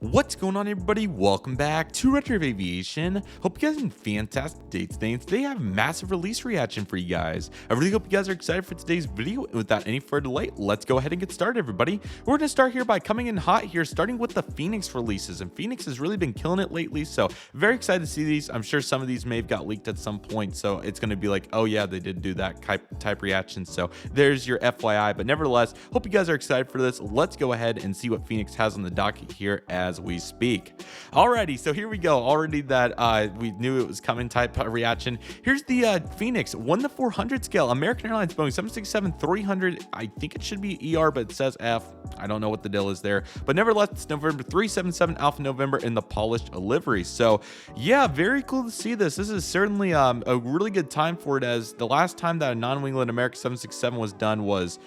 What's going on, everybody? Welcome back to Redriveraviation. Hope you guys are in fantastic days today. And today I have a massive release reaction for you guys. I really hope you guys are excited for today's video. And without any further delay, let's go ahead and get started, everybody. We're going to start here by coming in hot here, starting with the Phoenix releases. And Phoenix has really been killing it lately, so very excited to see these. I'm sure some of these may have got leaked at some point, so it's going to be like, oh yeah, they did do that type reaction. So there's your FYI. But nevertheless, hope you guys are excited for this. Let's go ahead and see what Phoenix has on the docket here as we speak. Alrighty, so here we go. Already that we knew it was coming type reaction. Here's the Phoenix 1:400 scale, American Airlines Boeing 767-300. I think it should be ER, but it says F. I don't know what the deal is there, but nevertheless, it's November 377 Alpha November in the polished livery. So yeah, very cool to see this. This is certainly a really good time for it, as the last time that a non-winglet American 767 was done was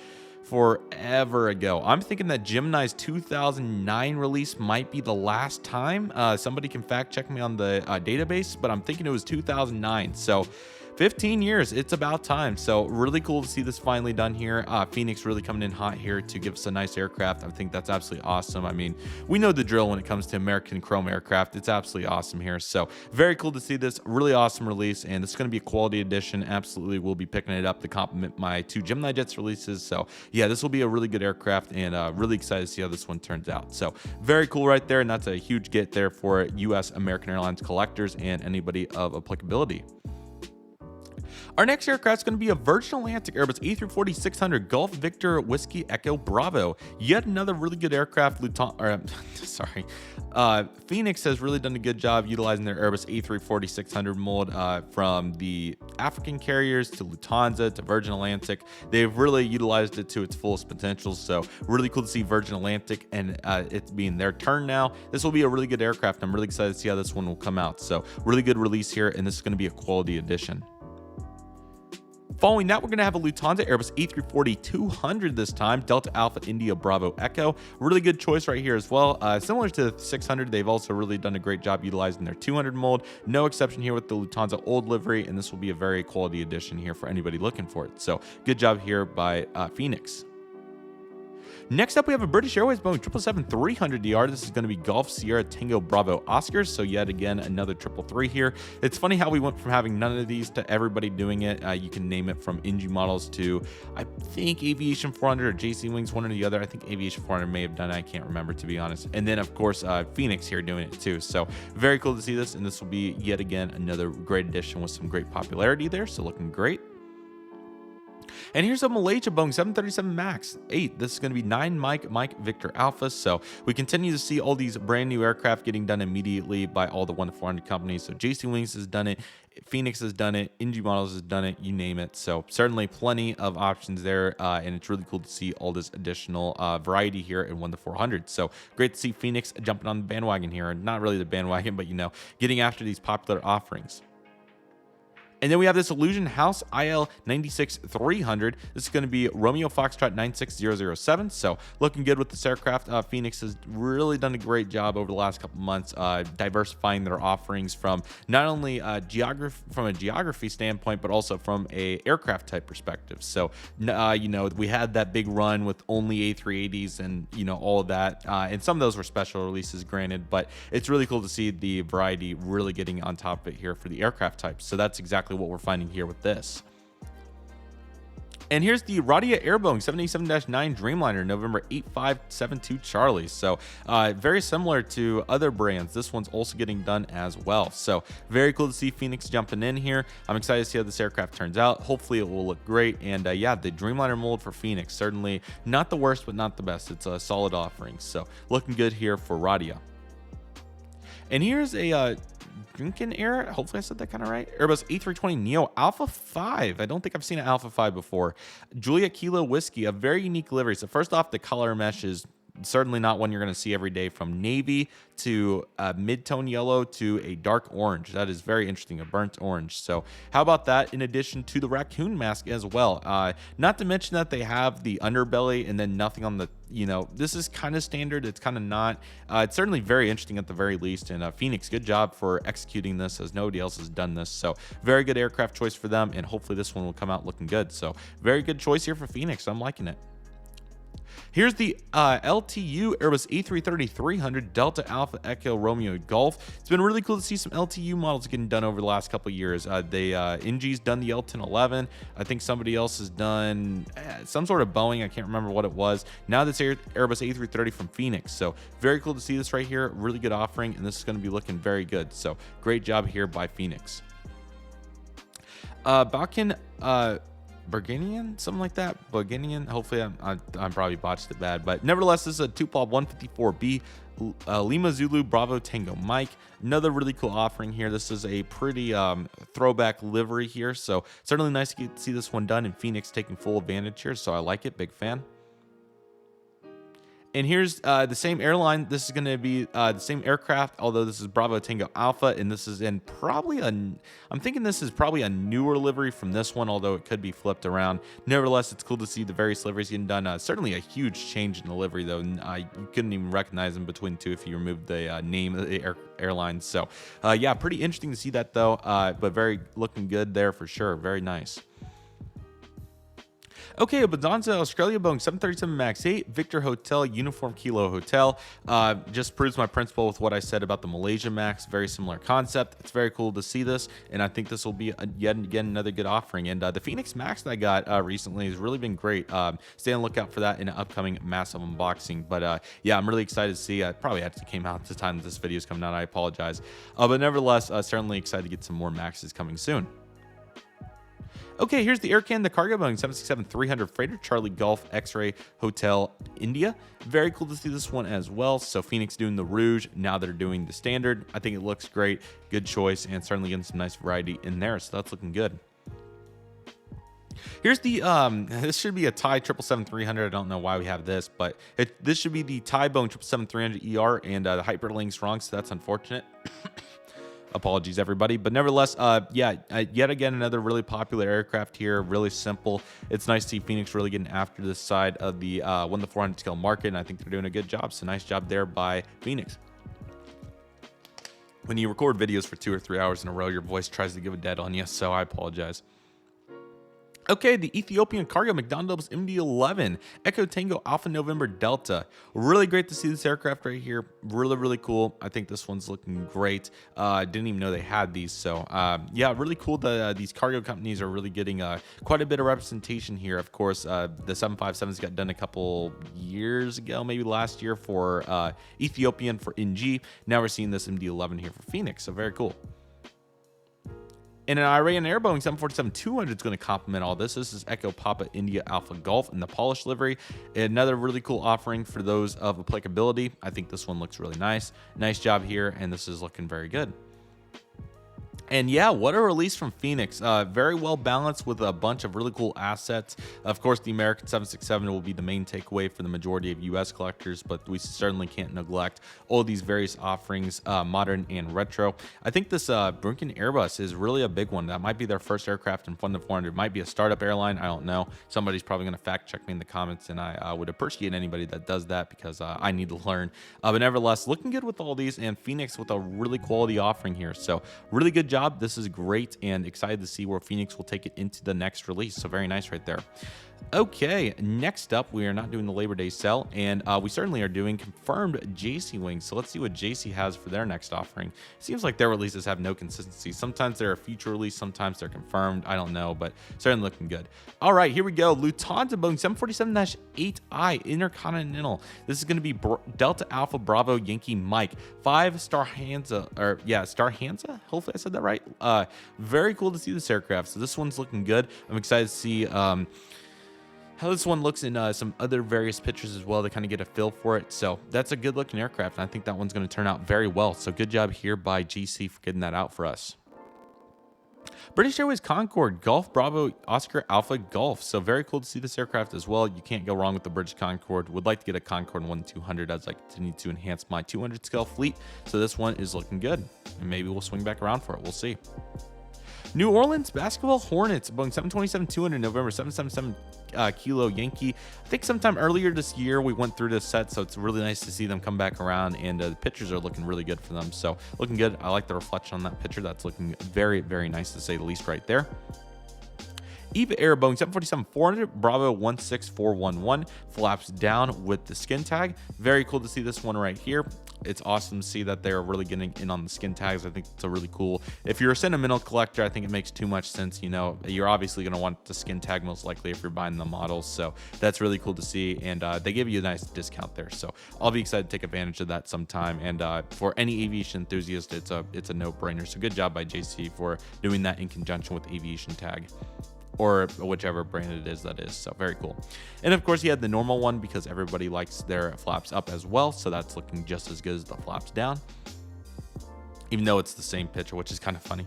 forever ago. I'm thinking that Gemini's 2009 release might be the last time. Somebody can fact check me on the database, but I'm thinking it was 2009. So 15 years, it's about time. So really cool to see this finally done here. Phoenix really coming in hot here to give us a nice aircraft. I think that's absolutely awesome. I mean, we know the drill when it comes to American Chrome aircraft. It's absolutely awesome here. So very cool to see this. Really awesome release, and it's going to be a quality edition. Absolutely, we'll be picking it up to complement my two Gemini Jets releases. So yeah, this will be a really good aircraft, and really excited to see how this one turns out. So very cool right there, and that's a huge get there for US American Airlines collectors and anybody of applicability. Our next aircraft is going to be a Virgin Atlantic Airbus A340-600 Golf Victor Whiskey Echo Bravo. Yet another really good aircraft. Phoenix has really done a good job utilizing their Airbus A340-600 mold from the African carriers to Lufthansa to Virgin Atlantic. They've really utilized it to its fullest potential. So really cool to see Virgin Atlantic and it being their turn now. This will be a really good aircraft. I'm really excited to see how this one will come out. So really good release here, and this is going to be a quality addition. Following that, we're going to have a Lufthansa Airbus A340-200 this time, Delta Alpha India Bravo Echo. Really good choice right here as well. Similar to the 600, they've also really done a great job utilizing their 200 mold. No exception here with the Lufthansa old livery, and this will be a very quality addition here for anybody looking for it. So good job here by Phoenix. Next up, we have a British Airways Boeing 777-300DR. This is going to be Golf Sierra Tango Bravo Oscars. So yet again, another 333 here. It's funny how we went from having none of these to everybody doing it. You can name it from NG models to, I think, Aviation 400 or JC Wings, one or the other. I think Aviation 400 may have done it. I can't remember, to be honest. And then, of course, Phoenix here doing it too. So very cool to see this. And this will be yet again another great addition with some great popularity there. So looking great. And here's a Malaysia Boeing 737 MAX 8. This is going to be 9 Mike Victor Alpha. So we continue to see all these brand new aircraft getting done immediately by all the 1-400 companies. So JC Wings has done it, Phoenix has done it, NG Models has done it, you name it. So certainly plenty of options there, and it's really cool to see all this additional variety here in 1-400. So great to see Phoenix jumping on the bandwagon here, and not really the bandwagon, but getting after these popular offerings. And then we have this Illusion House IL-96-300. This is going to be Romeo Foxtrot 96007. So looking good with this aircraft. Phoenix has really done a great job over the last couple months, diversifying their offerings from not only from a geography standpoint, but also from a aircraft type perspective. So we had that big run with only A380s and all of that, and some of those were special releases, granted, but it's really cool to see the variety really getting on top of it here for the aircraft types. So that's exactly what we're finding here with this. And here's the Radia Airboeing 787-9 Dreamliner November 8572 Charlie. So very similar to other brands. This one's also getting done as well. So very cool to see Phoenix jumping in here. I'm excited to see how this aircraft turns out. Hopefully it will look great. And yeah, the Dreamliner mold for Phoenix, certainly not the worst, but not the best. It's a solid offering. So looking good here for Radia. And here's a Drinking Air, hopefully I said that kind of right, Airbus A320neo Alpha 5. I don't think I've seen an Alpha 5 before. Juliet Kilo Whiskey, a very unique livery. So first off, the color mesh is certainly not one you're going to see every day, from navy to mid-tone yellow to a dark orange. That is very interesting, a burnt orange. So how about that, in addition to the raccoon mask as well? Not to mention that they have the underbelly and then nothing on the, this is kind of standard. It's kind of not. It's certainly very interesting at the very least. And Phoenix, good job for executing this, as nobody else has done this. So very good aircraft choice for them. And hopefully this one will come out looking good. So very good choice here for Phoenix. I'm liking it. Here's the LTU Airbus A330-300 Delta Alpha Echo Romeo Golf. It's been really cool to see some LTU models getting done over the last couple of years. NG's done the L1011. I think somebody else has done some sort of Boeing. I can't remember what it was. Now this Airbus A330 from Phoenix. So very cool to see this right here. Really good offering, and this is going to be looking very good. So great job here by Phoenix. Balkan Burganian, something like that. Burganian. Hopefully, I'm probably botched it bad, but nevertheless, this is a 2POB 154B Lima Zulu Bravo Tango Mike. Another really cool offering here. This is a pretty throwback livery here, so certainly nice to see this one done, and Phoenix taking full advantage here. So I like it. Big fan. And here's the same airline. This is going to be the same aircraft, although this is Bravo Tango Alpha, and this is in probably I'm thinking this is probably a newer livery from this one, although it could be flipped around. Nevertheless, it's cool to see the various liveries getting done. Certainly a huge change in the livery, though. You couldn't even recognize them between the two if you removed the name of the airline. So, yeah, pretty interesting to see that, though, but very looking good there for sure. Very nice. Okay, Bonanza, Australia, Boeing 737 MAX 8, Victor Hotel, Uniform Kilo Hotel. Just proves my principle with what I said about the Malaysia MAX. Very similar concept. It's very cool to see this, and I think this will be yet again another good offering. And the Phoenix MAX that I got recently has really been great. Stay on the lookout for that in an upcoming massive unboxing. But yeah, I'm really excited to see. Probably actually came out at the time that this video is coming out. I apologize. But nevertheless, certainly excited to get some more MAXs coming soon. Okay, here's the Aircan, the cargo Boeing 767-300 Freighter Charlie Golf X-Ray Hotel India. Very cool to see this one as well. So Phoenix doing the Rouge, now they're doing the Standard. I think it looks great. Good choice, and certainly getting some nice variety in there. So that's looking good. Here's the this should be a Thai 777-300. I don't know why we have this, but this should be the Thai Boeing 777-300 ER, and the hyperlink's wrong, so that's unfortunate. Apologies, everybody. But nevertheless, yeah, yet again, another really popular aircraft here. Really simple. It's nice to see Phoenix really getting after this side of the 1-400 scale market, and I think they're doing a good job. So nice job there by Phoenix. When you record videos for 2 or 3 hours in a row, your voice tries to give a dead on you, so I apologize. Okay, the Ethiopian cargo McDonald's MD-11 Echo Tango Alpha November Delta. Really great to see this aircraft right here. Really, really cool. I think this one's looking great. Didn't even know they had these. So, yeah, really cool that these cargo companies are really getting quite a bit of representation here. Of course, the 757s got done a couple years ago, maybe last year for Ethiopian for NG. Now we're seeing this MD-11 here for Phoenix. So, very cool. And an Iran Air Boeing 747-200 is going to complement all this. This is Echo Papa India Alpha Golf in the polished livery. Another really cool offering for those of applicability. I think this one looks really nice. Nice job here, and this is looking very good. And yeah, what a release from Phoenix. Very well balanced with a bunch of really cool assets. Of course, the American 767 will be the main takeaway for the majority of US collectors, but we certainly can't neglect all these various offerings, modern and retro. I think this Brunken Airbus is really a big one. That might be their first aircraft in 1-400. It might be a startup airline. I don't know. Somebody's probably going to fact check me in the comments, and I would appreciate anybody that does that because I need to learn. But nevertheless, looking good with all these, and Phoenix with a really quality offering here. So really good job. This is great, and excited to see where Phoenix will take it into the next release. So very nice right there. Okay, next up, we are not doing the Labor Day sale, and we certainly are doing confirmed JC wings. So let's see what JC has for their next offering. It seems like their releases have no consistency. Sometimes they're a future release, sometimes they're confirmed. I don't know, but certainly looking good. All right, here we go. Lufthansa Boeing 747-8I Intercontinental. This is going to be Delta Alpha Bravo Yankee Mike 5 Star Hansa, or yeah, Star Hansa. Hopefully I said that right. Very cool to see this aircraft. So this one's looking good. I'm excited to see how this one looks in some other various pictures as well to kind of get a feel for it. So that's a good looking aircraft, and I think that one's going to turn out very well. So good job here by GC for getting that out for us. British Airways Concorde Golf Bravo Oscar Alpha Golf. So very cool to see this aircraft as well. You can't go wrong with the British Concorde. Would like to get a Concorde 1-200 as I continue to enhance my 200 scale fleet. So this one is looking good, and maybe we'll swing back around for it. We'll see. New Orleans Basketball Hornets Boeing 727-200 November 777 Kilo Yankee. I think sometime earlier this year we went through this set, so it's really nice to see them come back around, and the pictures are looking really good for them. So looking good. I like the reflection on that picture. That's looking very, very nice to say the least right there. Eva Air Boeing 747-400 Bravo 16411 flaps down with the skin tag. Very cool to see this one right here. It's awesome to see that they're really getting in on the skin tags. I think it's a really cool. If you're a sentimental collector, I think it makes too much sense. You know, you're obviously going to want the skin tag most likely if you're buying the models. So that's really cool to see. And they give you a nice discount there. So I'll be excited to take advantage of that sometime. And for any aviation enthusiast, it's a no-brainer. So good job by JC for doing that in conjunction with Aviation tag, or whichever brand it is that is. So very cool. And of course, you had the normal one because everybody likes their flaps up as well. So that's looking just as good as the flaps down, even though it's the same picture, which is kind of funny.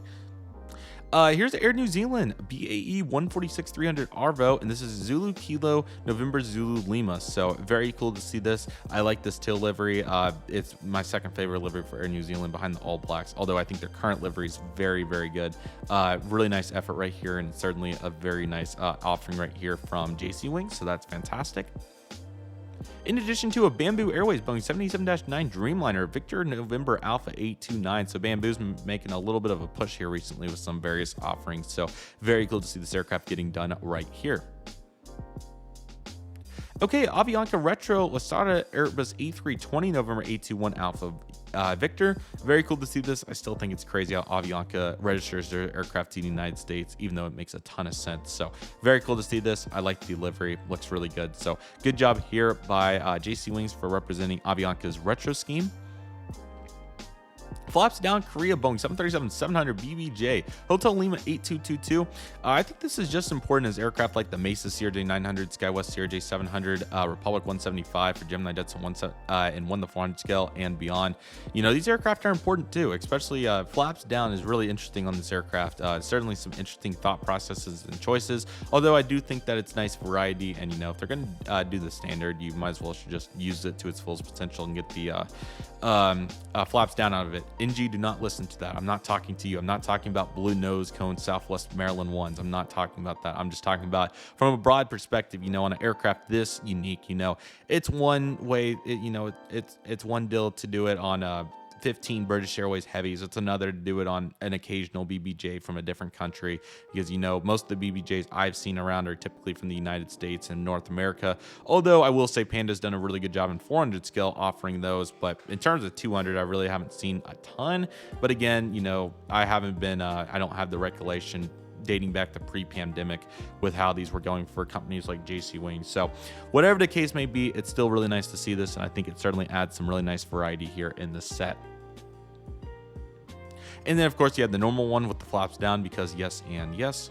Here's Air New Zealand BAE 146-300 Arvo, and this is Zulu Kilo November Zulu Lima. So very cool to see this. I like this tail livery. It's my second favorite livery for Air New Zealand behind the All Blacks, although I think their current livery is very, very good. Really nice effort right here, and certainly a very nice offering right here from JC Wings. So that's fantastic. In addition to a Bamboo Airways Boeing 787-9 Dreamliner Victor November Alpha 829. So Bamboo's making a little bit of a push here recently with some various offerings. So very cool to see this aircraft getting done right here. Okay, Avianca Retro Lasada Airbus A320 November 821 Alpha Victor. Very cool to see this. I still think it's crazy how Avianca registers their aircraft in the United States, even though it makes a ton of sense. So very cool to see this. I like the delivery. Looks really good. So good job here by JC Wings for representing Avianca's retro scheme. Flaps down Korea Boeing 737-700 BBJ Hotel Lima 8222. I think this is just important as aircraft like the Mesa CRJ900, SkyWest CRJ700, Republic 175 for Gemini Jetson 1-400 scale and beyond. You know, these aircraft are important too, especially flaps down is really interesting on this aircraft. Certainly some interesting thought processes and choices, although I do think that it's nice variety, and you know, if they're going to do the standard, you might as well just use it to its fullest potential and get the flaps down out of it. NG, do not listen to that. I'm not talking to you. I'm not talking about blue nose cone Southwest Maryland ones. I'm not talking about that. I'm just talking about from a broad perspective, you know, on an aircraft this unique, you know, it's one way, it's one deal to do it on 15 British Airways heavies. It's another to do it on an occasional BBJ from a different country, because you know most of the BBJs I've seen around are typically from the United States and North America, although I will say Panda's done a really good job in 400 scale offering those, but in terms of 200 I really haven't seen a ton. But again, you know, I haven't been I don't have the recollection dating back to pre-pandemic with how these were going for companies like JC Wings. So whatever the case may be, it's still really nice to see this, and I think it certainly adds some really nice variety here in this set. And then, of course, you have the normal one with the flaps down because yes and yes.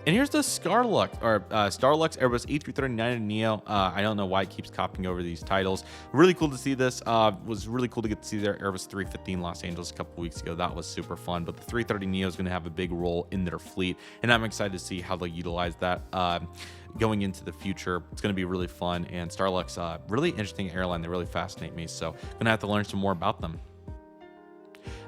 And here's the Starlux Airbus A330-900 Neo. I don't know why it keeps copying over these titles. Really cool to see this. Was really cool to get to see their Airbus 350 in Los Angeles a couple weeks ago. That was super fun. But the 330 Neo is going to have a big role in their fleet, and I'm excited to see how they'll utilize that going into the future. It's going to be really fun. And Starlux, really interesting airline. They really fascinate me. So going to have to learn some more about them.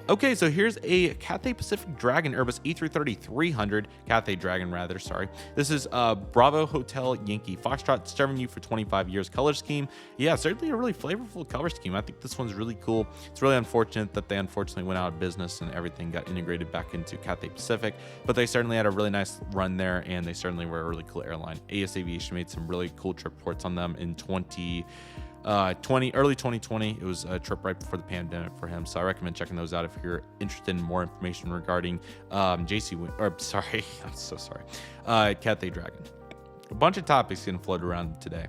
Okay, so here's a Cathay Pacific Dragon Airbus A330-300, Cathay Dragon rather, sorry. This is Bravo Hotel Yankee Foxtrot, serving you for 25 years color scheme. Yeah, certainly a really flavorful color scheme. I think this one's really cool. It's really unfortunate that they unfortunately went out of business and everything got integrated back into Cathay Pacific, but they certainly had a really nice run there, and they certainly were a really cool airline. AS Aviation made some really cool trip reports on them in early 2020. It was a trip right before the pandemic for him, so I recommend checking those out if you're interested in more information regarding Cathay Dragon. A bunch of topics getting floated around today.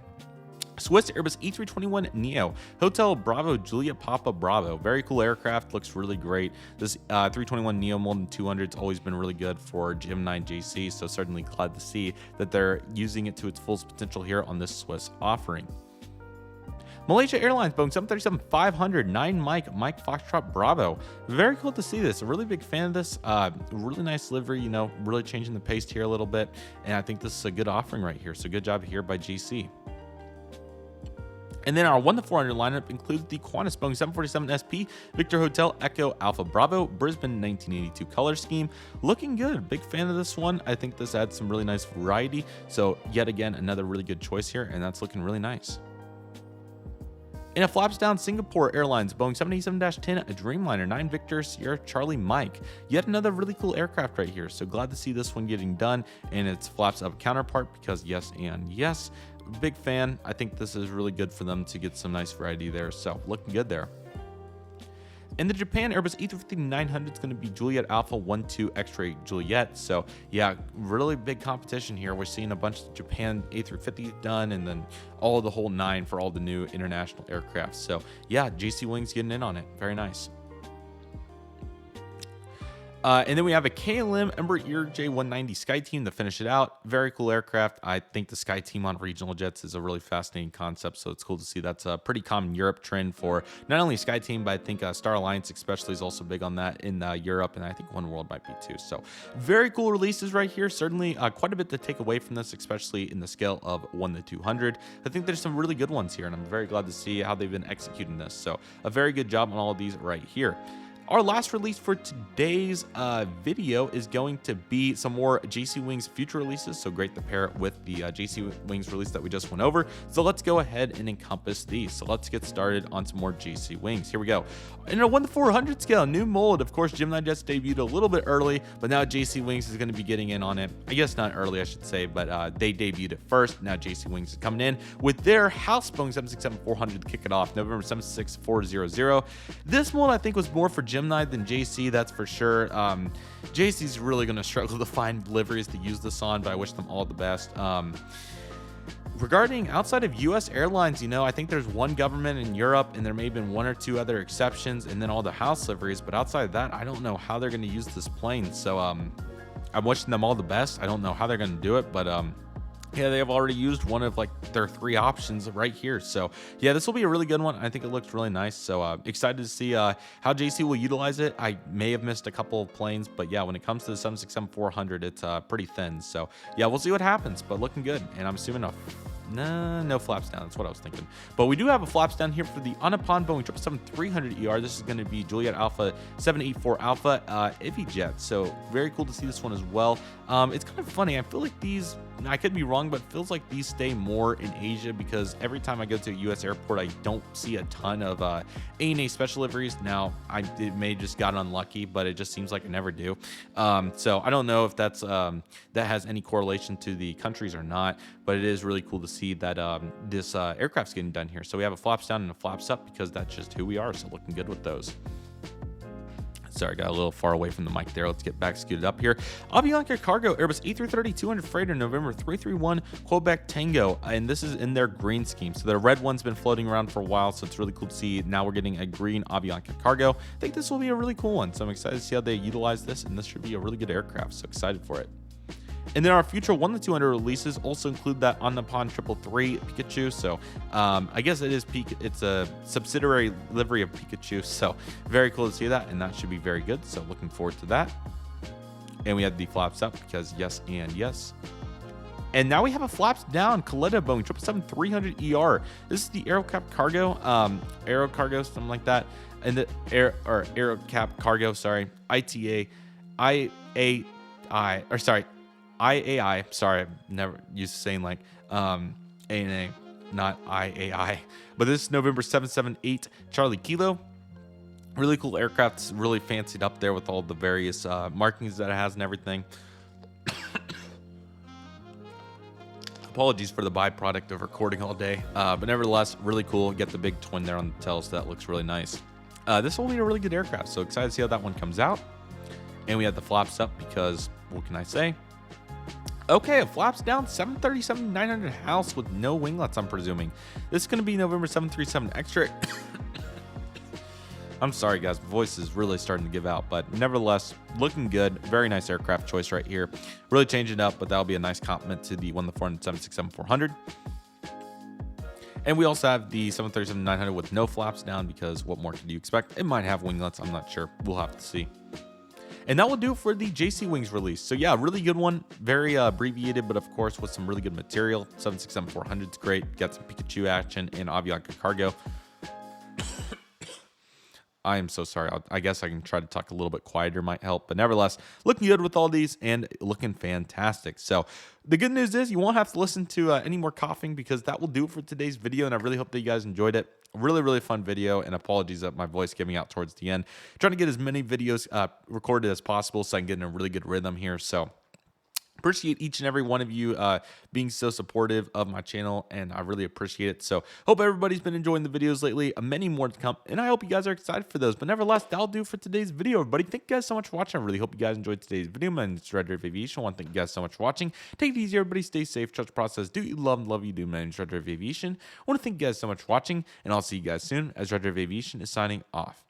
Swiss Airbus E321 Neo Hotel Bravo Julia Papa Bravo. Very cool aircraft, looks really great. This 321 Neo more than 200 has always been really good for Gemini JC, so certainly glad to see that they're using it to its fullest potential here on this Swiss offering. Malaysia Airlines Boeing 737-500 9 Mike Foxtrot Bravo. Very cool to see this. A really big fan of this. Really nice livery, you know, really changing the pace here a little bit. And I think this is a good offering right here. So good job here by GC. And then our 1-400 lineup includes the Qantas Boeing 747 SP Victor Hotel Echo Alpha Bravo Brisbane 1982 color scheme. Looking good. Big fan of this one. I think this adds some really nice variety. So yet again, another really good choice here, and that's looking really nice. In a flaps down, Singapore Airlines Boeing 787-10, a Dreamliner 9 Victor Sierra Charlie Mike. Yet another really cool aircraft right here. So glad to see this one getting done and its flaps up counterpart, because yes and yes, big fan. I think this is really good for them to get some nice variety there. So looking good there. In the Japan Airbus A350-900 is going to be Juliet Alpha 12 X-Ray Juliet. So yeah, really big competition here. We're seeing a bunch of Japan A350 done, and then all of the whole 9 for all the new international aircraft. So yeah, JC Wings getting in on it. Very nice. And then we have a KLM Embraer J190 Sky Team to finish it out. Very cool aircraft. I think the Sky Team on regional jets is a really fascinating concept, so it's cool to see. That's a pretty common Europe trend for not only Sky Team, but I think Star Alliance especially is also big on that in Europe, and I think One World might be too. So very cool releases right here. Certainly quite a bit to take away from this, especially in the scale of 1 to 200. I think there's some really good ones here, and I'm very glad to see how they've been executing this. So a very good job on all of these right here. Our last release for today's video is going to be some more JC Wings future releases. So great to pair it with the JC Wings release that we just went over. So let's go ahead and encompass these. So let's get started on some more JC Wings. Here we go. In a 1 to 400 scale, new mold. Of course, Gemini Jets debuted a little bit early, but now JC Wings is going to be getting in on it. I guess not early, I should say, but they debuted it first. Now JC Wings is coming in with their house Boeing 767-400 to kick it off, November 76400. This mold, I think, was more for Gemini than JC, that's for sure. JC's really going to struggle to find liveries to use this on, but I wish them all the best. Regarding outside of U.S. airlines, you know, I think there's one government in Europe, and there may have been 1 or 2 other exceptions, and then all the house liveries. But outside of that, I don't know how they're going to use this plane. So I'm wishing them all the best. I don't know how they're going to do it, but yeah, they have already used one of like their 3 options right here. So yeah, this will be a really good one. I think it looks really nice. So excited to see how JC will utilize it. I may have missed a couple of planes, but yeah, when it comes to the 767-400, it's pretty thin. So yeah, we'll see what happens, but looking good. And I'm assuming no flaps down. That's what I was thinking. But we do have a flaps down here for the Anapan Boeing 777-300ER. This is going to be Juliet Alpha 784 Alpha Aviation. So very cool to see this one as well. It's kind of funny. I feel like these, I could be wrong, but it feels like these stay more in Asia, because every time I go to a U.S. airport, I don't see a ton of ANA special liveries. Now, it may just got unlucky, but it just seems like I never do. So I don't know if that's that has any correlation to the countries or not, but it is really cool to see that this aircraft's getting done here. So we have a flaps down and a flaps up, because that's just who we are. So looking good with those. Sorry, got a little far away from the mic there. Let's get back scooted up here. Aviation Cargo Airbus A330-200 freighter November 331 Quebec Tango, and this is in their green scheme. So their red one's been floating around for a while, so it's really cool to see now we're getting a green Aviation Cargo. I think this will be a really cool one, so I'm excited to see how they utilize this, and this should be a really good aircraft, so excited for it. And then our future 1 to 200 releases also include that Anapan 333 Pikachu. So I guess it's a subsidiary livery of Pikachu. So very cool to see that, and that should be very good. So looking forward to that. And we have the flaps up, because yes and yes. And now we have a flaps down Coletta Boeing 777-300ER. This is the AeroCap Cargo, Aero Cargo, something like that. And the AeroCap Cargo, sorry, IAI, sorry, I've never used to saying like ANA, not IAI. But this is November 778 Charlie Kilo. Really cool aircraft. It's really fancied up there with all the various markings that it has and everything. Apologies for the byproduct of recording all day. But nevertheless, really cool. Get the big twin there on the tail, so that looks really nice. This will be a really good aircraft, so excited to see how that one comes out. And we have the flaps up, because what can I say? Okay, a flaps down 737-900 house with no winglets, I'm presuming. This is going to be November 737 Extra. I'm sorry, guys. My voice is really starting to give out, but nevertheless, looking good. Very nice aircraft choice right here. Really changing it up, but that'll be a nice compliment to the 1 to 400 767-400. And we also have the 737-900 with no flaps down, because what more could you expect? It might have winglets. I'm not sure. We'll have to see. And that will do it for the JC Wings release. So yeah, really good one. Very abbreviated, but of course with some really good material. 767-400 is great. Got some Pikachu action and Aviation Cargo. I am so sorry. I guess I can try to talk a little bit quieter, might help. But nevertheless, looking good with all these and looking fantastic. So the good news is you won't have to listen to any more coughing, because that will do it for today's video. And I really hope that you guys enjoyed it. really fun video, and apologies that my voice giving out towards the end. Trying to get as many videos recorded as possible so I can get in a really good rhythm here. So appreciate each and every one of you being so supportive of my channel, and I really appreciate it. So hope everybody's been enjoying the videos lately. Many more to come, and I hope you guys are excited for those. But nevertheless, that'll do for today's video, everybody. Thank you guys so much for watching. I really hope you guys enjoyed today's video. My name is Redriveraviation. I want to thank you guys so much for watching. Take it easy, everybody. Stay safe. Trust the process. Do what you love and love you do. My name is Redriveraviation. I want to thank you guys so much for watching, and I'll see you guys soon as Redriveraviation is signing off.